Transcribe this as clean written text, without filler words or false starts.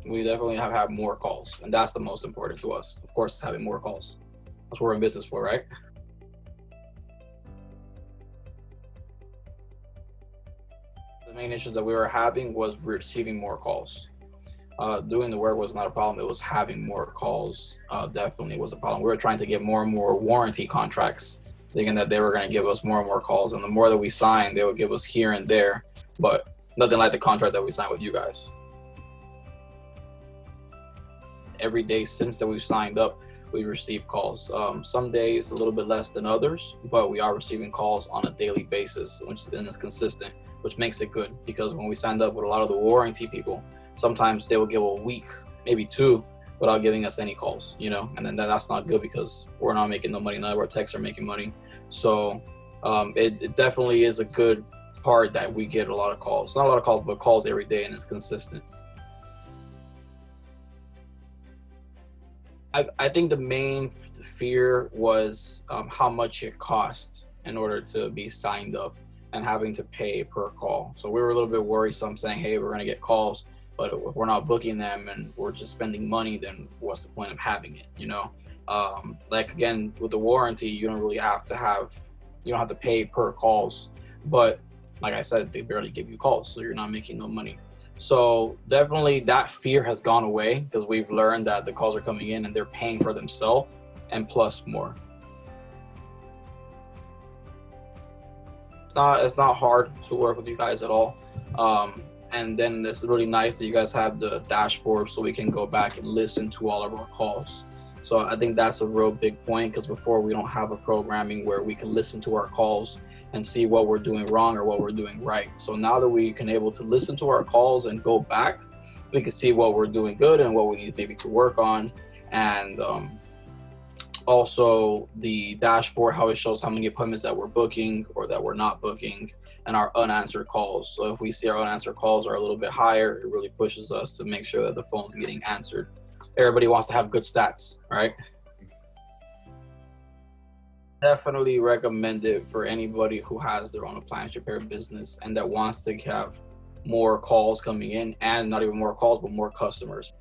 We definitely have had more calls, and that's the most important to us. Of course, having more calls. That's what we're in business for, right? The main issues that we were having was receiving more calls. Doing the work was not a problem. It was having more calls definitely was a problem. We were trying to get more and more warranty contracts, thinking that they were going to give us more and more calls. And the more that we signed, they would give us here and there, but nothing like the contract that we signed with you guys. Every day since that we've signed up, we receive calls. Some days a little bit less than others, but we are receiving calls on a daily basis, which then is consistent, which makes it good, because when we signed up with a lot of the warranty people, sometimes they will give a week, maybe two, without giving us any calls, you know, and then that's not good because we're not making no money. None of our techs are making money. So it definitely is a good part that we get a lot of calls. Not a lot of calls, but calls every day, and it's consistent. I think the main fear was how much it cost in order to be signed up and having to pay per call. So we were a little bit worrisome, saying, hey, we're going to get calls, but if we're not booking them and we're just spending money, then what's the point of having it, you know? Like, again, with the warranty, you don't really have to you don't have to pay per calls, but like I said, they barely give you calls, so you're not making no money. So definitely that fear has gone away, because we've learned that the calls are coming in and they're paying for themselves and plus more. It's not hard to work with you guys at all. And then it's really nice that you guys have the dashboard so we can go back and listen to all of our calls. So I think that's a real big point, because before we don't have a programming where we can listen to our calls and see what we're doing wrong or what we're doing right. So now that we can able to listen to our calls and go back, we can see what we're doing good and what we need maybe to work on. And also the dashboard, how it shows how many appointments that we're booking or that we're not booking, and our unanswered calls. So if we see our unanswered calls are a little bit higher, it really pushes us to make sure that the phone's getting answered. Everybody wants to have good stats, right? Definitely recommend it for anybody who has their own appliance repair business and that wants to have more calls coming in, and not even more calls, but more customers.